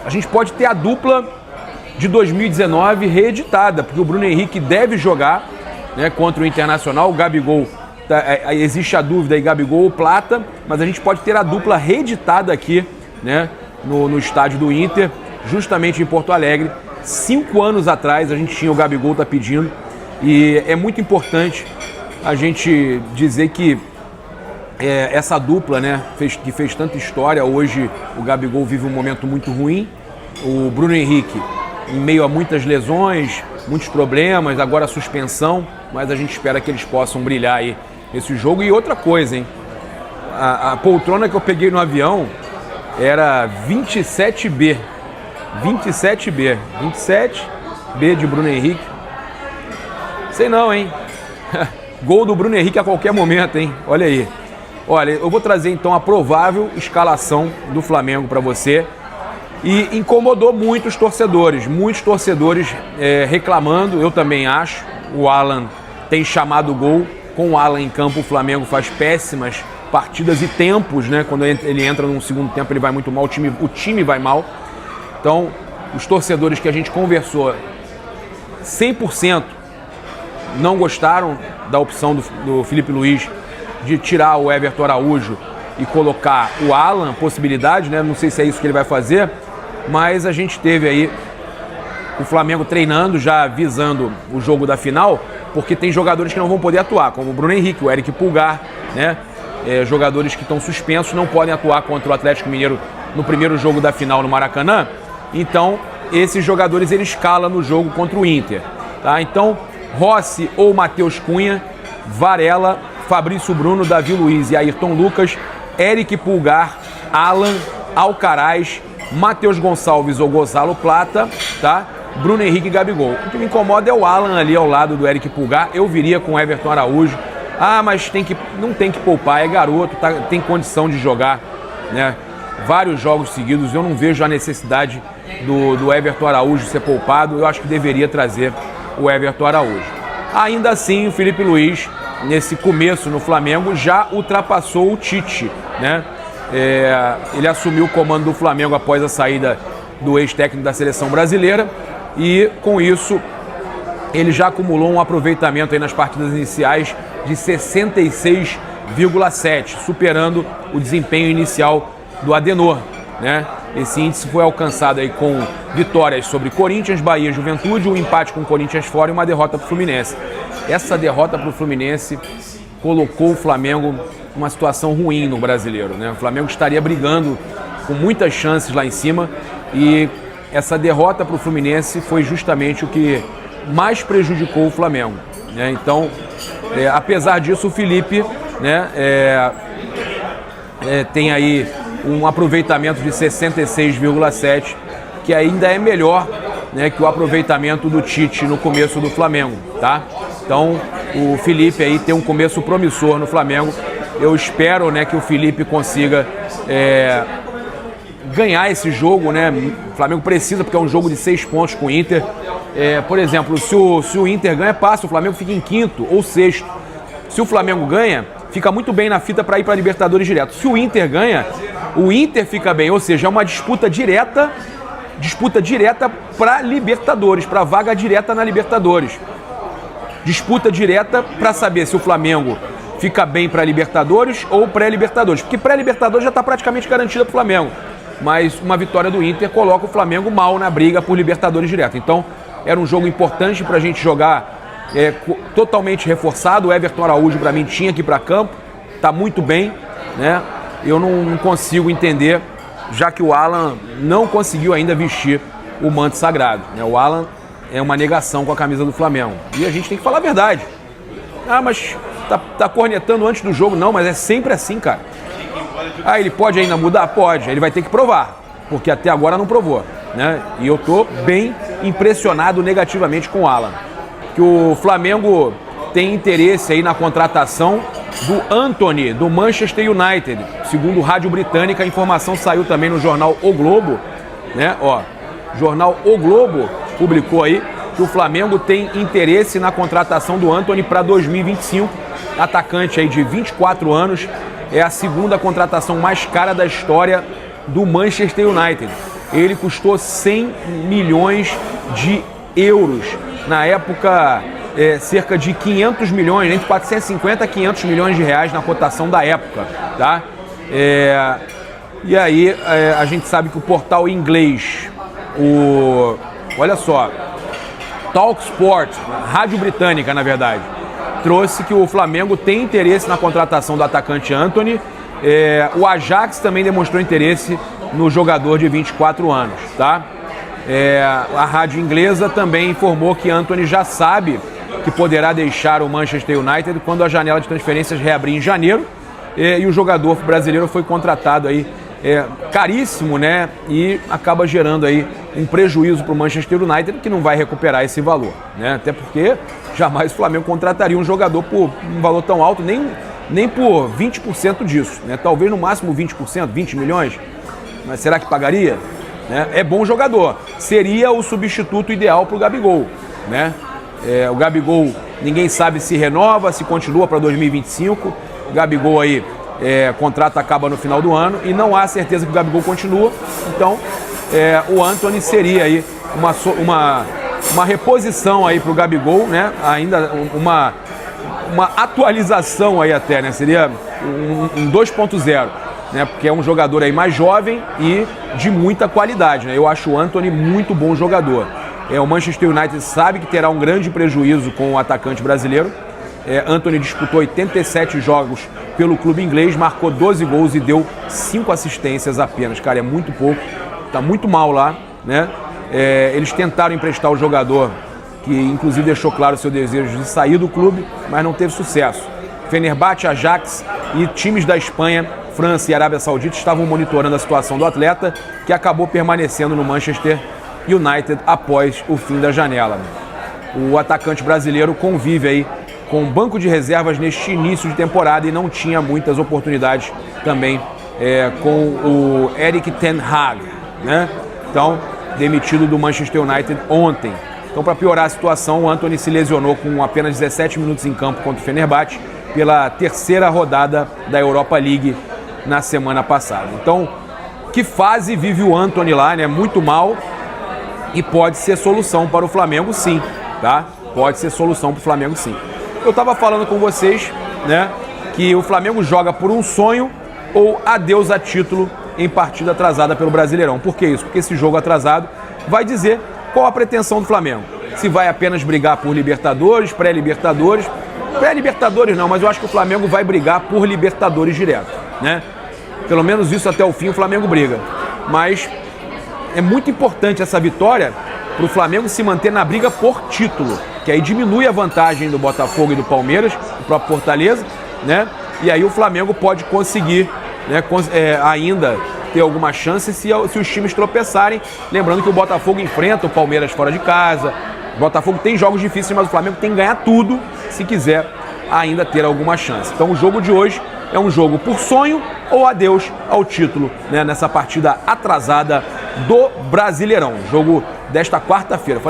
a gente pode ter a dupla de 2019 reeditada, porque o Bruno Henrique deve jogar, né, contra o Internacional. O Gabigol, existe a dúvida aí, Gabigol ou Plata, mas a gente pode ter a dupla reeditada aqui, né, no estádio do Inter, justamente em Porto Alegre. 5 anos atrás a gente tinha, o Gabigol tá pedindo, e é muito importante a gente dizer que essa dupla, né, que fez tanta história. Hoje o Gabigol vive um momento muito ruim, o Bruno Henrique em meio a muitas lesões, muitos problemas, agora a suspensão, mas a gente espera que eles possam brilhar aí nesse jogo. E outra coisa, hein, a poltrona que eu peguei no avião era 27B, 27B, 27B de Bruno Henrique. Sei não, hein? Gol do Bruno Henrique a qualquer momento, hein? Olha aí. Olha, eu vou trazer então a provável escalação do Flamengo para você. E incomodou muitos torcedores reclamando, eu também acho. O Alan tem chamado o gol. Com o Alan em campo, o Flamengo faz péssimas partidas e tempos, né? Quando ele entra num segundo tempo, ele vai muito mal, o time vai mal. Então, os torcedores que a gente conversou, 100% não gostaram da opção do Felipe Luiz de tirar o Everton Araújo e colocar o Alan, possibilidade, né? Não sei se é isso que ele vai fazer, mas a gente teve aí o Flamengo treinando, já visando o jogo da final, porque tem jogadores que não vão poder atuar, como o Bruno Henrique, o Eric Pulgar, né? Jogadores que estão suspensos, não podem atuar contra o Atlético Mineiro no primeiro jogo da final no Maracanã. Então, esses jogadores ele escala no jogo contra o Inter, tá? Então, Rossi ou Matheus Cunha, Varela, Fabrício Bruno, Davi Luiz e Ayrton Lucas, Eric Pulgar, Alan, Alcaraz, Matheus Gonçalves ou Gonzalo Plata, tá? Bruno Henrique e Gabigol. O que me incomoda é o Alan ali ao lado do Eric Pulgar. Eu viria com o Everton Araújo. Ah, mas não tem que poupar, é garoto, tá, tem condição de jogar, né? Vários jogos seguidos. Eu não vejo a necessidade do Everton Araújo ser poupado. Eu acho que deveria trazer o Everton Araújo. Ainda assim, o Felipe Luiz, nesse começo no Flamengo, já ultrapassou o Tite, né? Ele assumiu o comando do Flamengo após a saída do ex-técnico da seleção brasileira e, com isso, ele já acumulou um aproveitamento aí nas partidas iniciais de 66,7, superando o desempenho inicial do Adenor, né? Esse índice foi alcançado aí com vitórias sobre Corinthians, Bahia, Juventude, um empate com o Corinthians fora e uma derrota para o Fluminense. Essa derrota para o Fluminense colocou o Flamengo numa situação ruim no Brasileiro, né? O Flamengo estaria brigando com muitas chances lá em cima e essa derrota para o Fluminense foi justamente o que mais prejudicou o Flamengo, né? Então, apesar disso, o Felipe, né, tem aí um aproveitamento de 66,7, que ainda é melhor, né, que o aproveitamento do Tite no começo do Flamengo, tá? Então, o Felipe aí tem um começo promissor no Flamengo. Eu espero, né, que o Felipe consiga ganhar esse jogo, né? O Flamengo precisa, porque é um jogo de 6 pontos com o Inter. Por exemplo, se o Inter ganha, passa, o Flamengo fica em quinto ou sexto. Se o Flamengo ganha, fica muito bem na fita para ir para a Libertadores direto. Se o Inter ganha, o Inter fica bem, ou seja, é uma disputa direta para Libertadores, para vaga direta na Libertadores. Disputa direta para saber se o Flamengo fica bem para Libertadores ou pré-Libertadores, porque pré-Libertadores já está praticamente garantida para o Flamengo, mas uma vitória do Inter coloca o Flamengo mal na briga por Libertadores direto. Então, era um jogo importante para a gente jogar totalmente reforçado. O Everton Araújo, para mim, tinha que ir para campo, está muito bem, né? Eu não consigo entender, já que o Alan não conseguiu ainda vestir o manto sagrado, né? O Alan é uma negação com a camisa do Flamengo. E a gente tem que falar a verdade. Ah, mas tá cornetando antes do jogo. Não, mas é sempre assim, cara. Ah, ele pode ainda mudar? Pode. Ele vai ter que provar, porque até agora não provou, né? E eu tô bem impressionado negativamente com o Alan. Que o Flamengo tem interesse aí na contratação do Antony, do Manchester United. Segundo Rádio Britânica, a informação saiu também no jornal O Globo, né? Ó, jornal O Globo publicou aí que o Flamengo tem interesse na contratação do Antony para 2025. Atacante aí de 24 anos, é a segunda contratação mais cara da história do Manchester United. ele custou 100 milhões de euros. Na época, cerca de 500 milhões, entre 450 a 500 milhões de reais na cotação da época, tá? E aí, a gente sabe que o portal inglês, olha só, Talksport, rádio britânica, na verdade, trouxe que o Flamengo tem interesse na contratação do atacante Antony. O Ajax também demonstrou interesse no jogador de 24 anos, tá? A rádio inglesa também informou que Antony já sabe que poderá deixar o Manchester United quando a janela de transferências reabrir em janeiro, e o jogador brasileiro foi contratado aí caríssimo, né? E acaba gerando aí um prejuízo para o Manchester United, que não vai recuperar esse valor, né? Até porque jamais o Flamengo contrataria um jogador por um valor tão alto, nem por 20% disso, né? Talvez no máximo 20%, 20 milhões, mas será que pagaria? Né? É bom jogador, seria o substituto ideal para o Gabigol, né? O Gabigol, ninguém sabe se renova, se continua para 2025, o Gabigol aí, contrato acaba no final do ano e não há certeza que o Gabigol continua, então o Antony seria aí uma reposição aí para o Gabigol, né? Ainda uma atualização aí até, né? Seria um 2.0, né? Porque é um jogador aí mais jovem e de muita qualidade, né? Eu acho o Antony muito bom jogador. O Manchester United sabe que terá um grande prejuízo com o atacante brasileiro. Antony disputou 87 jogos pelo clube inglês, marcou 12 gols e deu 5 assistências apenas. Cara, é muito pouco, tá muito mal lá, né? Eles tentaram emprestar o jogador, que inclusive deixou claro o seu desejo de sair do clube, mas não teve sucesso. Fenerbahçe, Ajax e times da Espanha, França e Arábia Saudita estavam monitorando a situação do atleta, que acabou permanecendo no Manchester United após o fim da janela. O atacante brasileiro convive aí com um banco de reservas neste início de temporada e não tinha muitas oportunidades também com o Erik ten Hag, né? Então, demitido do Manchester United ontem. Então, para piorar a situação, o Antony se lesionou com apenas 17 minutos em campo contra o Fenerbahçe pela terceira rodada da Europa League na semana passada. Então, que fase vive o Antony lá, né? Muito mal, e pode ser solução para o Flamengo, sim, tá? Pode ser solução para o Flamengo, sim. Eu estava falando com vocês, né, que o Flamengo joga por um sonho ou adeus a título em partida atrasada pelo Brasileirão. Por que isso? Porque esse jogo atrasado vai dizer qual a pretensão do Flamengo. Se vai apenas brigar por Libertadores, pré-Libertadores. Pré-Libertadores não, mas eu acho que o Flamengo vai brigar por Libertadores direto, né? Pelo menos isso até o fim o Flamengo briga. Mas é muito importante essa vitória para o Flamengo se manter na briga por título, que aí diminui a vantagem do Botafogo e do Palmeiras, do próprio Fortaleza, né? E aí o Flamengo pode conseguir, né, ainda ter alguma chance se os times tropeçarem. Lembrando que o Botafogo enfrenta o Palmeiras fora de casa. O Botafogo tem jogos difíceis, mas o Flamengo tem que ganhar tudo se quiser ainda ter alguma chance. Então o jogo de hoje é um jogo por sonho ou adeus ao título, né, nessa partida atrasada do Brasileirão. Jogo desta quarta-feira.